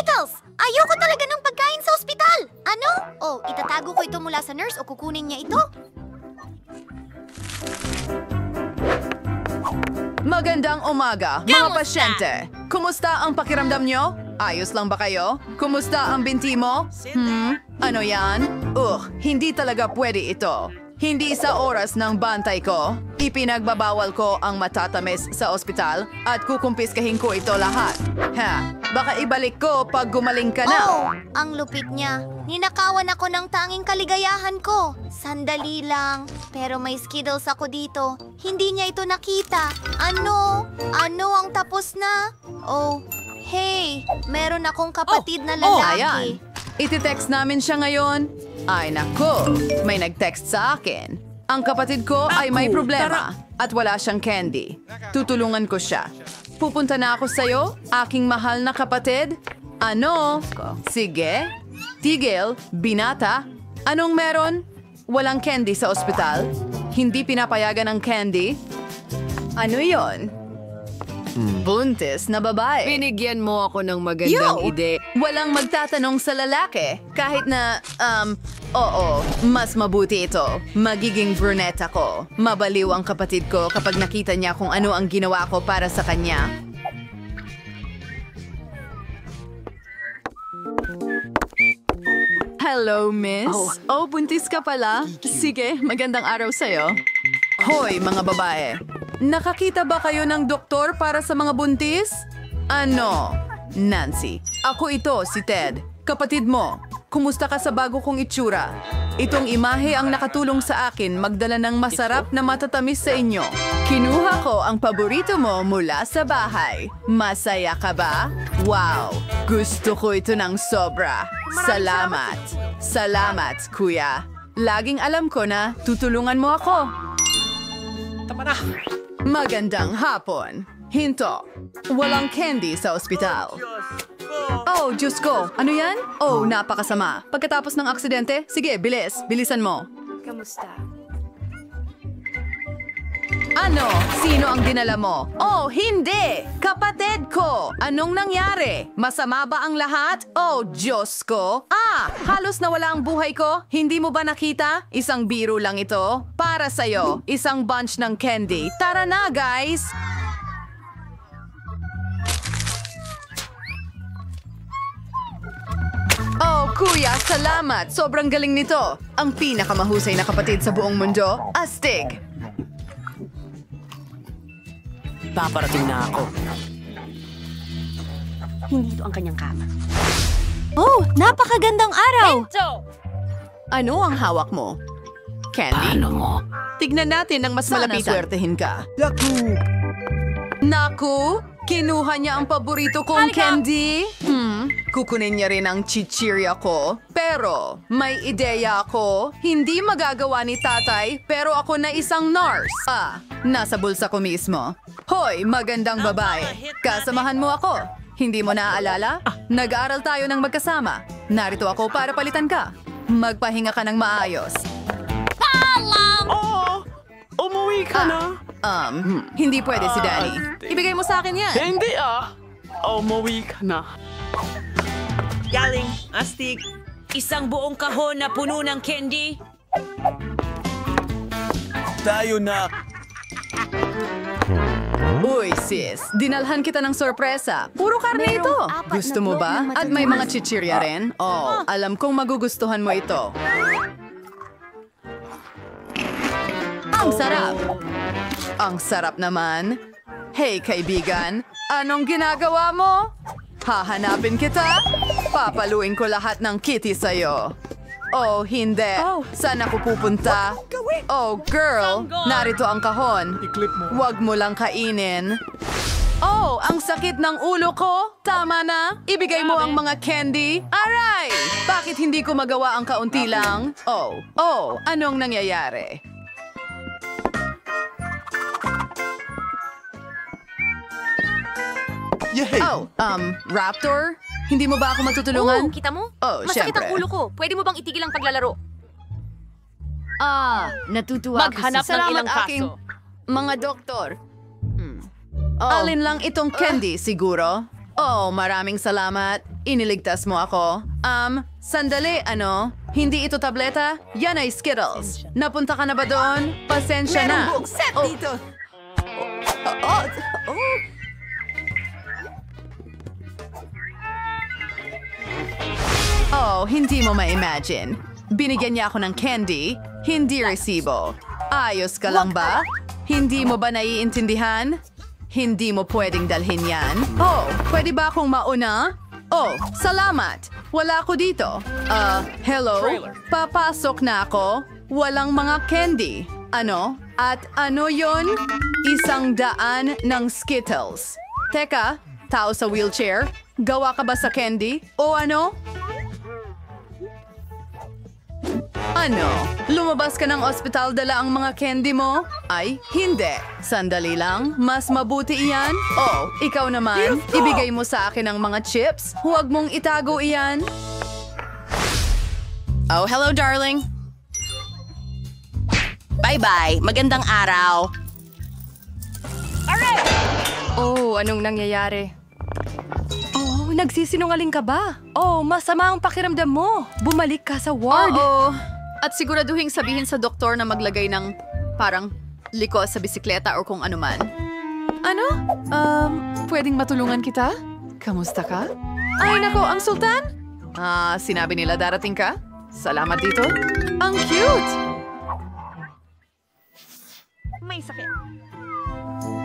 Skittles! Ayoko talaga ng pagkain sa ospital! Ano? Oh, itatago ko ito mula sa nurse o kukunin niya ito? Magandang umaga, mga pasyente. Kumusta ang pakiramdam nyo? Ayos lang ba kayo? Kumusta ang binti mo? Ano yan? Hindi talaga pwede ito. Hindi sa oras ng bantay ko. Ipinagbabawal ko ang matatamis sa ospital at kukumpiskahin ko ito lahat. Baka ibalik ko pag gumaling ka na. Oh, ang lupit niya. Ninakawan ako ng tanging kaligayahan ko. Sandali lang. Pero may Skittles ako dito. Hindi niya ito nakita. Ano? Ano ang tapos na? Oh, hey. Meron akong kapatid na lalaki. Ayan. Iti-text namin siya ngayon. Ay nako, may nag-text sa akin. Ang kapatid ko ay may problema at wala siyang candy. Tutulungan ko siya. Pupunta na ako sa'yo, aking mahal na kapatid. Ano? Sige. Tigil, binata. Anong meron? Walang candy sa ospital? Hindi pinapayagan ang candy? Ano yon? Buntis na babae. Binigyan mo ako ng magandang ide. Walang magtatanong sa lalaki. Kahit na, oo, mas mabuti ito. Magiging brunette ako. Mabaliw ang kapatid ko kapag nakita niya kung ano ang ginawa ko para sa kanya. Hello, miss. Buntis ka pala? Sige, magandang araw sa'yo. Hoy, mga babae. Nakakita ba kayo ng doktor para sa mga buntis? Ano? Nancy, ako ito, si Ted. Kapatid mo, kumusta ka sa bago kong itsura? Itong imahe ang nakatulong sa akin magdala ng masarap na matatamis sa inyo. Kinuha ko ang paborito mo mula sa bahay. Masaya ka ba? Wow! Gusto ko ito ng sobra. Salamat. Salamat, kuya. Laging alam ko na tutulungan mo ako. Tama na! Magandang hapon. Hinto. Walang candy sa ospital. Oh, Diyos ko. Ano yan? Oh, napakasama. Pagkatapos ng aksidente, sige, bilis. Bilisan mo. Kamusta? Ano? Sino ang dinala mo? Oh, hindi! Kapatid ko! Anong nangyari? Masama ba ang lahat? Oh, Diyos ko! Halos nawala ang buhay ko. Hindi mo ba nakita? Isang biro lang ito. Para sa'yo, isang bunch ng candy. Tara na, guys! Oh, kuya, salamat! Sobrang galing nito. Ang pinakamahusay na kapatid sa buong mundo. Astig! Paparating na ako. Hindi ito ang kanyang kama. Oh, napakagandang araw! Ano ang hawak mo? Candy? Ano mo? Tignan natin ng mas malapit. Swertehin ka. Naku! Kinuha niya ang paborito kong candy? Kukunin niya rin ang chichirya ko. Pero, may ideya ako. Hindi magagawa ni tatay, pero ako na isang nurse. Nasa bulsa ko mismo. Hoy, magandang babae. Kasamahan mo ako. Hindi mo naaalala? Nag-aaral tayo ng magkasama. Narito ako para palitan ka. Magpahinga ka ng maayos. Oo! Umuwi ka na? Hindi pwede si Danny. Ibigay mo sa akin yan. Hindi Umuwi ka na. Galing, astig. Isang buong kahon na puno ng candy. Tayo na. Uy, sis. Dinalhan kita ng sorpresa. Puro karne ito. Gusto mo ba? At may mga chichirya rin? Oh, alam kong magugustuhan mo ito. Ang sarap. Ang sarap naman. Hey, kaibigan. Anong ginagawa mo? Hahanapin kita? Papaluin ko lahat ng kitty sa'yo. Oh, hindi. Saan ako pupunta? Oh, girl. Narito ang kahon. Huwag mo lang kainin. Oh, ang sakit ng ulo ko. Tama na. Ibigay mo ang mga candy. Aray! Bakit hindi ko magawa ang kaunti lang? Oh, anong nangyayari? Raptor? Hindi mo ba ako matutulungan? Kita mo? Oh, Masakit ang syempre. ulo ko. Pwede mo bang itigil ang paglalaro? Natutuwa Maghanap ako ng ilang aking kaso. mga doktor. Alin lang itong candy, siguro? Oh, maraming salamat. Iniligtas mo ako. Sandali, ano? Hindi ito tableta? Yan ay Skittles. Napunta ka na ba doon? Pasensya na. Merong buong set dito. Oh, hindi mo ma-imagine. Binigyan niya ako ng candy, hindi resibo. Ayos ka lang ba? Hindi mo ba naiintindihan? Hindi mo pwedeng dalhin yan. Oh, pwede ba akong mauna? Oh, salamat. Wala ako dito. Hello? Papasok na ako. Walang mga candy. Ano? At ano yon? 100 ng Skittles. Teka, tao sa wheelchair? Gawa ka ba sa candy? O ano? Ano? Lumabas ka ng ospital dala ang mga candy mo? Ay, hindi. Sandali lang. Mas mabuti iyan? Oh, ikaw naman. Ibigay mo sa akin ang mga chips. Huwag mong itago iyan. Oh, hello, darling. Bye-bye. Magandang araw. Oh, anong nangyayari? Oh, nagsisinungaling ka ba? Oh, masama ang pakiramdam mo. Bumalik ka sa ward. Oo. At siguraduhin sabihin sa doktor na maglagay ng parang liko sa bisikleta o kung ano man. Ano? Pwedeng matulungan kita? Kamusta ka? Ay, nako, ang sultan? Sinabi nila darating ka? Salamat dito. Ang cute! May sakit.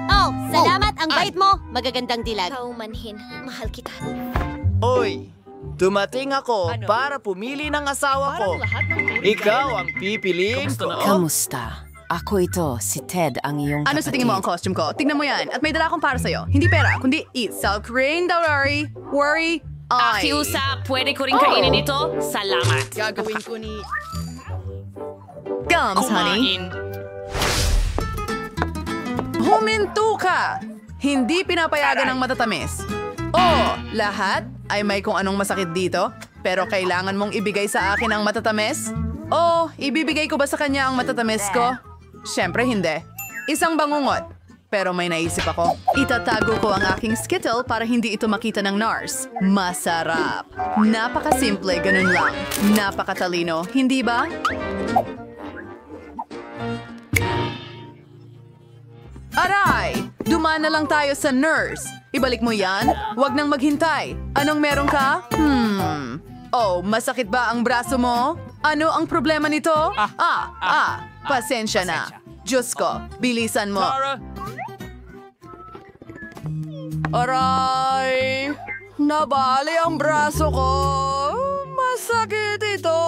Oh, salamat. Ang bait mo. Magagandang dilag. Kaumanhin. Mahal kita. Oy, dumating ako para pumili ng asawa ko. Ikaw ang pipiliin ko. Kamusta? Ako ito, si Ted, ang iyong Ano sa tingin mo ang costume ko? Tignan mo yan. At may dala akong para sa'yo. Hindi pera, kundi eat. Self cream, don't worry. Worry. Ay. Akiusa, pwede ko rin kainin ito? Salamat. Gagawin ko ni... Gums, honey. Huminto ka! Hindi pinapayagan ng matatamis. Oh, lahat ay may kung anong masakit dito, pero kailangan mong ibigay sa akin ang matatamis? Oh, ibibigay ko ba sa kanya ang matatamis ko? Siyempre hindi. Isang bangungot. Pero may naisip ako. Itatago ko ang aking Skittle para hindi ito makita ng NARS. Masarap. Napakasimple, ganun lang. Napakatalino, hindi ba? Aray! Dumaan na lang tayo sa nurse. Ibalik mo yan. Huwag nang maghintay. Anong meron ka? Oh, masakit ba ang braso mo? Ano ang problema nito? Pasensya na. Diyos ko, bilisan mo. Aray! Nabali ang braso ko. Masakit ito.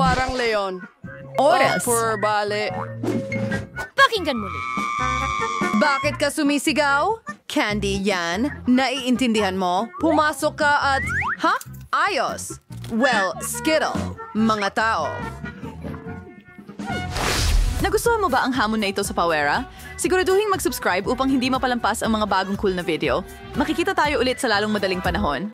Parang leon. Oras. Bali. Pakinggan muli. Bakit ka sumisigaw? Candy yan. Naiintindihan mo? Pumasok ka at... Ha? Ayos. Well, Skittle. Mga tao. Nagustuhan mo ba ang hamon na ito sa Pawera? Siguraduhin mag-subscribe upang hindi mapalampas ang mga bagong cool na video. Makikita tayo ulit sa lalong madaling panahon.